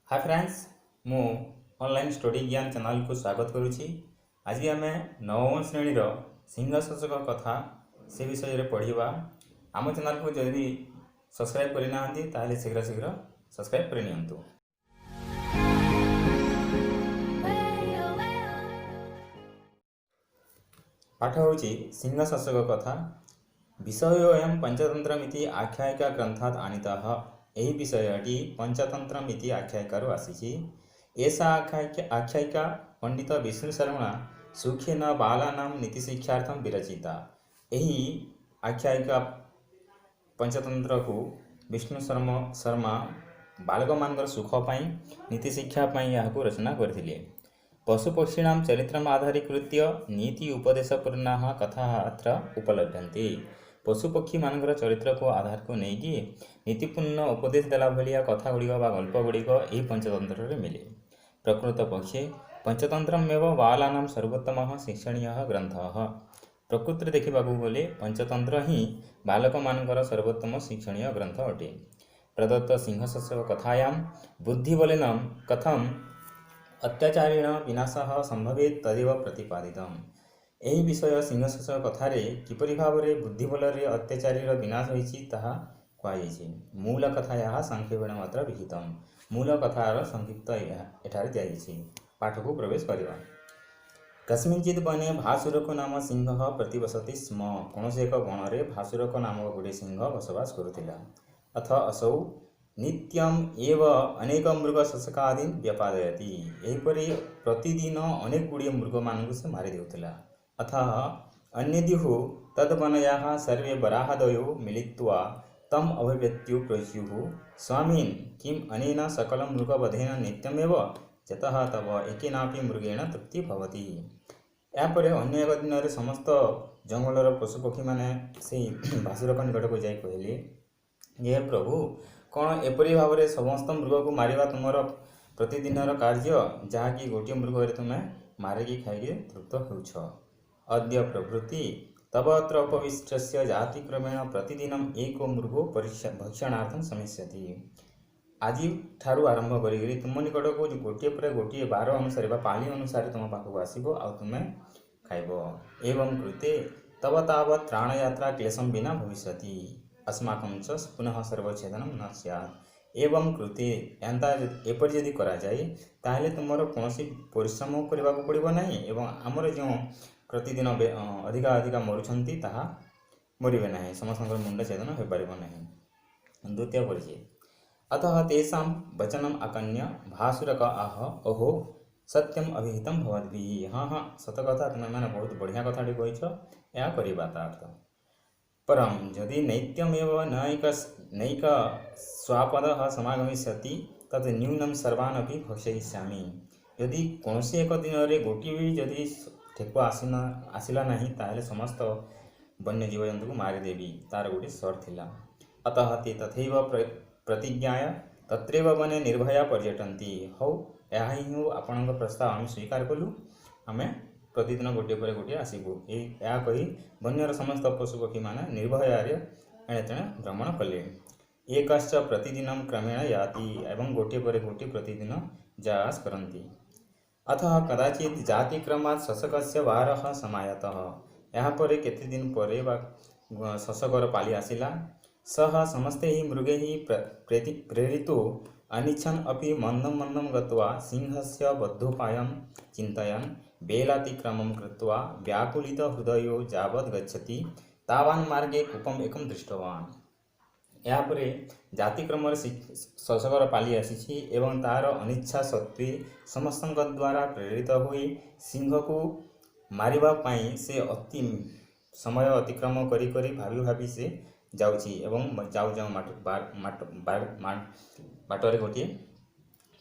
Hi friends, मु online study ज्ञान channel को स्वागत करुच्ची। आज आम नवम श्रेणीर सिंहशासक कथा से विषय में पढ़ा। आम चैनल को जदि सब्सक्राइब करना ताहले शीघ्र शीघ्र सब्सक्राइब करनी। पाठ हूँ सिंहशासक कथा। विषयोऽयं पंचतंत्रमिति आख्यायिका ग्रंथात् आनीतः। यही विषयटी पंचतंत्रमिति आख्यायिकारु आसीछि। एषा आख्यायिका पंडित विष्णु शर्मा सुखेन बालानां नीतिशिक्षार्थं विरचिता। यही आख्यायिका पंचतंत्र को विष्णु शर्मा बालक मान सुख पाई नीतिशिक्षा यहाँ रचना करथिले। पशुपक्षीणां चरित्रम् आधारीकृत्य नीति उपदेशपूर्णाः कथाः अत्र उपलभ्यन्ते। पशुपक्षी मानकर चरित्र को आधार को लेकिन नीतिपूर्ण उपदेश देला भलिया कथा गुड़िक गल्प गुड़िक यही पंचतंत्र मिले। प्रकृत पक्षे पंचतंत्रमेव बालानां सर्वोत्तम शिक्षणीय ग्रंथ। प्रकृति देखा गले पंचतंत्र ही बालक मानकर सर्वोत्तम शिक्षणीय ग्रंथ अटे। प्रदत्त सिंहशासक कथायां बुद्धिबलेन कथम अत्याचारेण विनाशः संभवेत् तदेव प्रतिपादितम्। यही विषय सिंहशासक कथार किपरि भाव में बुद्धिबल अत्याचारी विनाश होइछि ताहा कहुछि। मूल कथा संक्षेपेण मात्र विहितम। मूल कथार संक्षिप्त एठारे दियाଯାଇଛି। पाठ को प्रवेश करवा। कस्मिंचित् वने भासुरक नाम सिंह प्रतिवसति स्म। कौन एक वन में भासुरक नामक गोटे सिंह बसवास करुथिला। अथ असौ नित्यम एव अनेक मृग शशकादीन व्यपादयति। एहीपरि प्रतिदिन अनेक गुड़िए मृग मानक से मारी देउथिला। अतः अन्यदिः तद्वनयाः सर्वे वराहदयो मिलित्वा तम अभिव्यक्त्यु प्रस्युः, स्वामिन् किम् अनेन सकलं मृगवधेन नित्यमेव जतः तव एकेनापि मृगेण तृप्ति भवति। यापर अन्य एक दिन में समस्त जंगलर पशुपक्षी मैंने से भासुरक निकट को जाई कहले, ये प्रभु कौन एपरी भाव में समस्त मृग को मारिबा तुमर प्रतिदिन कार्य, जहाँकि गोटे मृग तुम्हें मारिकी खाई तृप्त होउछ। अद्य प्रभृति तब अत्र उपविष्टस्य जातिक्रमेण प्रतिदिनम एको मृगो भक्षणार्थं समिष्यति। आज ठारू आरंभ करी तुम निकट को गोटे पर गोटे बार अनुसार पाली अनुसार तुम पाखक आसब आ तुम्हें खाइब। एवं कृते तब तावत् त्राणयात्रा क्लेशम बिना भविष्यति। अस्माकं च पुनः सर्वच्छेदनम न स्यात्। एवं कृते एंता एपर जदि करा जाए ताहले तुमर कौन परिश्रम करने को पड़ो ना। एवं आमर जो प्रतिदिन अधिका अधिका मरुंट ताहा मरवे ना, समस्त मुंड छेदन हो पार ना। द्वितीय परिचय। अतः तेषां वचनम आकन्य भासुरक आह, ओहो सत्यम अभिहितम भवद्भिः। हाँ हाँ सत कथा, तुम्हें मैंने बहुत बढ़िया कथाटी कहीछ, या करवा अर्थ। परम जदि नैत्यमेव नैक स्वापदः समागमिष्यति तद न्यूनम सर्वानपि भक्षयिष्यामि। यदि कौन एक दिन में गोटे भी जदि ठेकुआ आसला ना ताहले समस्त वन्य जीवजंतु को मारिदेवी, तार गोटे शर्त थिला। अतः ते तथैव प्रतिज्ञाय तत्रैव वने निर्भया पर्यटन्ति। हौ यह ही हूँ आपण प्रस्ताव आम स्वीकार कलु, आम प्रतिदिन गोटे पर गोटे आसबू। या कही वन्यर समस्त पशुपक्षी माने निर्भयारे एणे तेणे भ्रमण कले। एकश्च प्रतिदिन क्रमेण याति, एवं गोटे पर गोटे प्रतिदिन जायास करन्ति। अतः कदाचित जातिक्रमात् शशकस्य वारः समायातः। यहाँ पर केते दिन पर शशकर पाली आसिला। सह समस्ते ही मृगे ही प्रेरितो अनिच्छन् अपि मंदं मंदं गत्वा सिंहस्य बद्धोपायं चिन्तयन् बेलातिक्रमं कृत्वा व्याकुलित हृदयो यावत् गच्छति तावान् मार्गे कूपम एकं दृष्टवान्। यापर जातिक्रम शशकर पाली आसी एवं तार अनिच्छा सत्वे समस्त द्वारा प्रेरित हुई सिंह को मारिबा पाई से अति समय अतिक्रम करी करी भाभी भाभी से जाउछि। एवं जाऊ जाऊ बाटरे गोटे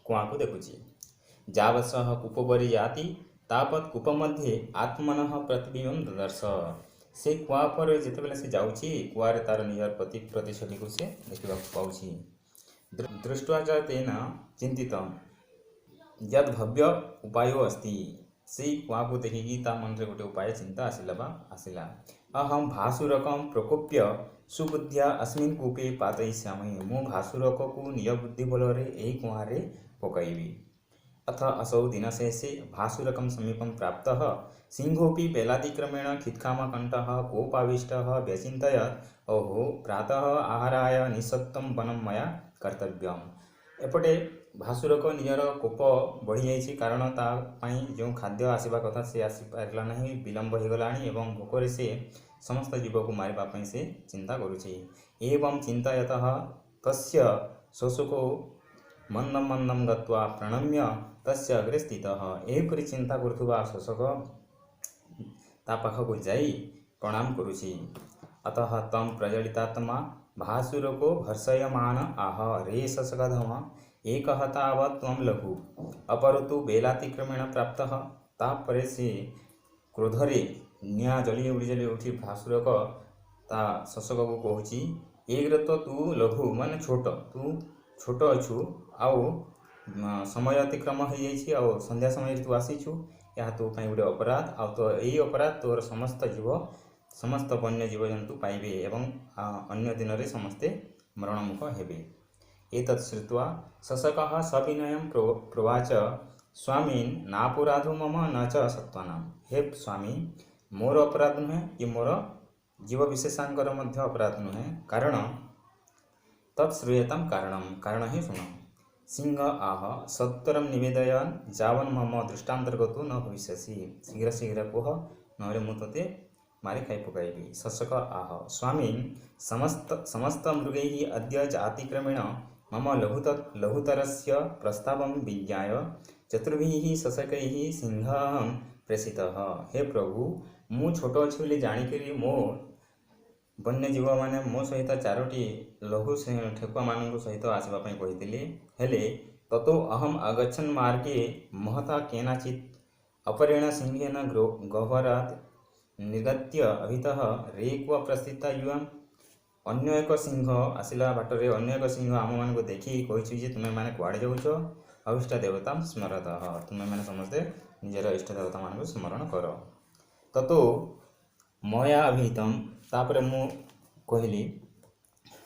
कुआ को देखुछि। जावत्सह कूपवरी जाति तावत् कूप मध्ये आत्मनः प्रतिबिंबं ददर्श। से कुआ पर जिते से जाऊँगी कुआरे तार निजर प्रतिछवि को से देखा पाँच। दृष्टवा च तेन चिंतित यद भव्य उपाय अस्ति। से कुआ को देखिकी ता मन में गोटे उपाय चिंता आसिला। अहम भासुरकम प्रकोप्य सुबुद्धिया अस्मिन् कूपे पातयिष्यामि। मु भासुरकକୁ निज बुद्धि बलरे ଏହି कुआँରେ ପକାଇବି। अथ असौ दिनशेषे भासुरकं समीपं प्राप्तः सिंहोऽपि बेलातिक्रमेण खित्कामकण्ठः कोपाविष्टः व्यचिन्तयत् ओहो प्रातः आहाराय निःशब्दं वनं मया कर्तव्यम्। एपटे भासुरक निजर कोप बढ़ी जाइए कारण तापाई जो खाद्य आसवा कथा से आसीपारा ना विलंब हो गलानी एवं भोकर से समस्त जीव को मारवाई से चिंता करुचे। एवं चिंतायत तस्य शोषको मंदम मंदम गत्वा प्रणम्य तस्य अग्रे स्थितः। एपरि चिंता करुवा शोषक ता पाखक जाई प्रणाम करुछि। अतः तम प्रज्वलितात्मा भासुरको भर्सयमान आह रे शशकधम एक तावत् त्वं लघु अपरतु बेलातिक्रमेण प्राप्तः। तापर से क्रोधरे निआ जली उठी भासुरक ता शशक को कहूँ एक तो तू लघु माने छोट तू छोट अच्छु आउ समय अतिक्रम हो जाए संध्या समय तू आसीचु या तो गोटे अपराध आ तो यही अपराध तोर समस्त जीव समस्त वन्य जीवजंतु पाइबे एवं अन्य दिन में समस्ते मरणमुख हेबे। एतत् श्रुत्वा शशकः सविनयं प्रोवाच स्वामीन् नापराधो मम न च सत्त्वानां। हे स्वामी मोर अपराध नुहे कि मोर जीव विशेषांकर मध्य अपराध नुहे कारण तत्श्रूयतां कारण ही सुन। सिंह आह सत्वरं निवेदयन् जावन् मम दृष्टान्तर्गतो न भविष्यसि। शीघ्र शीघ्र कह नहले मु तते मारी खाई पकाइबी। शशक आह स्वामी समस्त मृगैः अद्य जातिक्रमेण मम लघुतरस्य प्रस्तावं विज्ञाय चतुर्भिः शशकैः सिंहं प्रेषितः। हे प्रभु मु छोट अच्छी बोली जाणिक मो वन्यजीव मैंने मो सहित चारोटी लघु ठेकुआ मान सहित आसवाई कही हेले ततो अहम आगछन् मार्गे महता केनाचित् अपरेण सिंहेन गह्वरात् निर्गत्य अभितः रेक्व प्रस्थिता युवां। अन्य एक सिंह आसला बाटरे अन्य एक सिंह आम मान को देखी कही तुम्हें मैंने कुआड़े जाऊच अभिष्ट देवता स्मरत तुम्हें मैंने समस्ते निजर इष्ट देवता मान स्मरण कर। ततो मया अभिहितं तापर मु कहली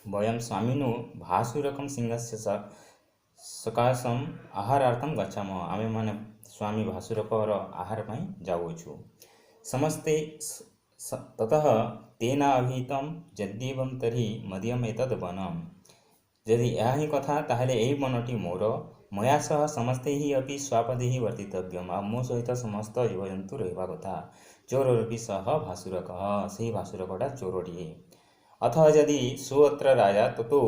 वयं स्वामिनो भासुरकं सिंहस्य सकाशम आहारार्थं गच्छामः। आमे माने स्वामी भासुरकर आहार पाई जाऊछु। समस्ते ततः तेना अभिहितं यद्येवं तर्हि मदीयम् एतद् वनम्। यदि यह ही कथा ताहले एही वनटी मोर मया सह समस्ते ही अपि स्वापदे ही वर्तितव्यम। आ मो सहित समस्त जीवजंतु रहिबा कथा। चोररूपी सह भासुरकः से भासुरकटा चोरटिए। अथ यदि सोऽत्र राजा ततो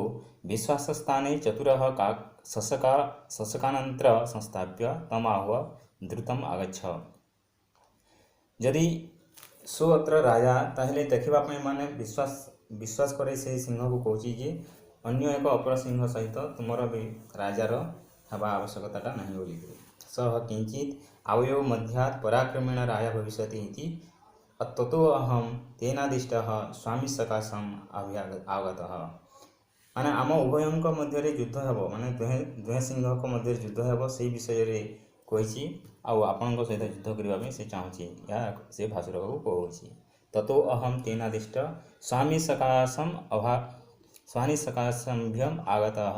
विश्वासस्थाने चतुरः शशकानन्त्र संस्थाप्य तमाहुः द्रुतम् आगच्छ। यदि सोऽत्र राजा ताहले देखा माने विश्वास करे से सिंह को कहूँ जे अन्य एक अपर सिंह सहित तुमर भी राजार हवा आवश्यकता नहीं बोली सह किंचित आवयो मध्यात् पराक्रमेण राजा भविष्यति इति ततो अहम तेनादिष्टः स्वामी सकाशम आगतः। माने आम उभयंक मध्य युद्ध हेब माने दुहे सिंह मध्य युद्ध हेब से विषय रे कही आपण सहित युद्ध करने से चाहूँगी या से भासुर को कहूँ। ततो अहम तेनादिष्ट स्वामी सकाशम्भ्यम आगतः।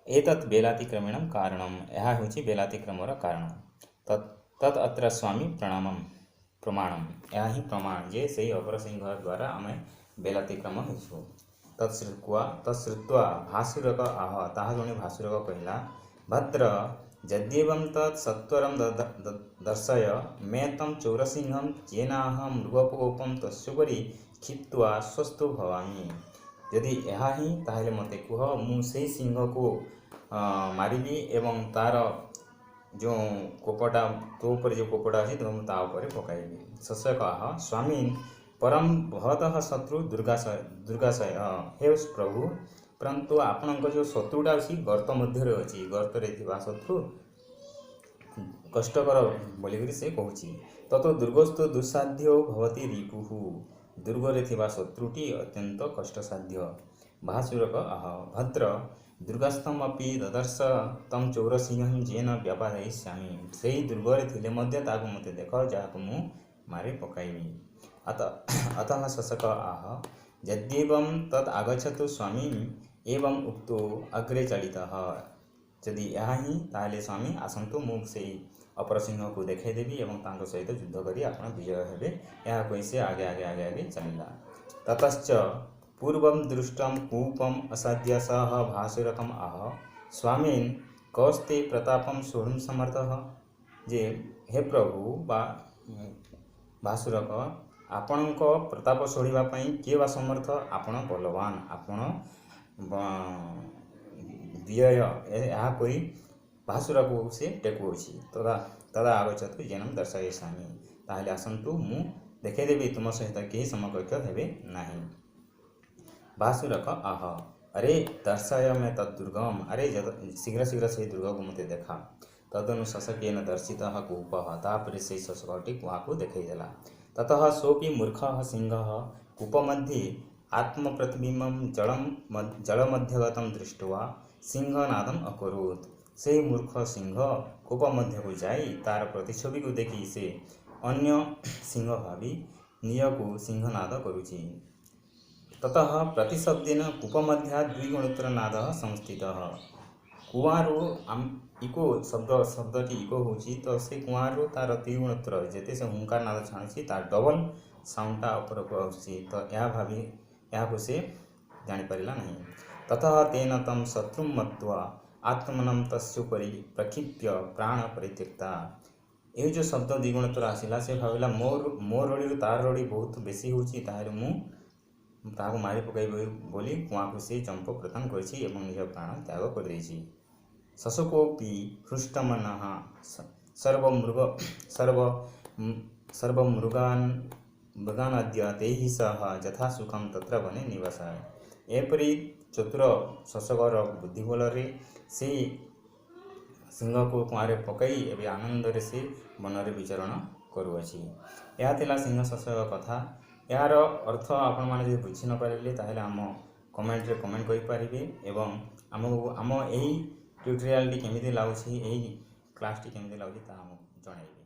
एतत् बेलातिक्रमेण कारणम यह हूँ बेलातिक्रमर कारण। तत् अत्र स्वामी प्रमाणम यह ही प्रमाण जे से अपर सिंह द्वारा आम बेलातिक्रम हो। तत्श्रुत्वा भासुरक आह ताहा जणे भासुरक कहला भद्र यद्येवं तत् सत्वरं दर्शय मे तं चोरसिंहं येनाहं मृगपोपं तस्योपरि क्षिप्त्वा स्वस्थो भवामि। यदि यह ही ताहले मते कह मु से सिंह को मारिबी एवं तार जो कोपटा तो ऊपर जो कोपटा अच्छी तो ता ऊपर पकाइबी। शशक आह स्वामी परम भवतः शत्रु दुर्गाशय। हे प्रभु परंतु आपण जो शत्रुटा अच्छी गर्त मध्य अच्छी गर्तरे शत्रु कष्टकर बोलिक से कहूँ। ततो दुर्गस्थो दुस्साध्यो भवति रिपुः। दुर्गरे थिबा शत्रुटी अत्यंत कष्टसाध्य। भासुरक आह भद्र दुर्गस्थमपि ददर्श तम चौरसिंहं जेन व्यापारयिष्यामि। से दुर्गरे थिले मध्य ताकु मते देख जहाक मु मारी पकाइबी। अतः शशक आह यद्येवं तद आगच्छतु स्वामी एवं उक्तो अग्रे चलितः। जदि यह ही ताहले स्वामी आसतु मु से अपर सिंह को देखदेवी और सहित युद्ध करी आपण विजय हेबे। यह कही से आगे आगे आगे आगे चलला। ततश्च पूर्व दृष्टम कूपम असाध्य सह भासुरकम आह स्वामीन कौस्ते प्रतापम सोढ़ुम समर्थः। जे हे प्रभु बा भासुरक आपण प्रताप सोढ़ापी किए बा समर्थ? आपण बलवान, आपण व्यय यह कही भासुर को से टेकुची। तदा आगच्छतु जेनम दर्शयिष्यामि। ताहले आसतु मु देखदेवी तुम सहित कहीं समकक्ष हेबे नहीं। भासुरक आह अरे दर्शय में तदुर्गम। अरे शीघ्र शीघ्र से दुर्ग को मत देखा। तदनु शशकेन दर्शितः कूपः। तापरे से शशकटी कुआ को देखईदेला। ततः सोपि मूर्खः सिंहः कूपमध्ये आत्मप्रतिबिंबं जलमध्यगतं दृष्ट्वा सिंहनादम अकरोत्। से मूर्ख सिंह कूप मध्य को जाई तार प्रतिछवि को देखी से अन्य सिंह भावी निज को सिंहनाद करुछि। ततः प्रतिशब्देन कूप मध्य द्विगुणोत्तर नाद संस्थितः। कुआरू इको शब्दटी इको होची तो से कुआरू तार द्विगुणोत्तर जेते से हुंकार नाद छाणुछि तार डबल साउंडटा ऊपर को आउछि। तो यह भावी यह से जानी परिला नहीं। ततः तेन तम शत्रुं मत्वा आत्मनम तस्योपरि प्रक्षिप्य प्राण परित्यक्ता। ये जो शब्द द्विगुणोत्तर आसला से भाविला मोर रड़ी तार रड़ी बहुत बेसी होची ताहले मु ताको मारी पकाइबे बोली कुआ को से चंप प्रदान करछि एवं निज प्राण त्याग कर देछि। शशकोपि हृष्टमनः सर्वमृगान् तैः सह यथा सुखम तत्र वने निवसाय। एपरी चतुर शशकर बुद्धि बल से सिंह को कुआरे पकई एवं आनंद से वन विचरण करुअछि। यह थिला सिंह शशक कथा। यार अर्थ आपण माने बुझी न पारिले ताहले आम कमेंट रे कमेंट करि पारिबे एवं आम एही ट्यूटोरियल टी केमिति लाଗୁछि एही क्लास टी केमिति लाଗୁछि ता हम जणाइबे।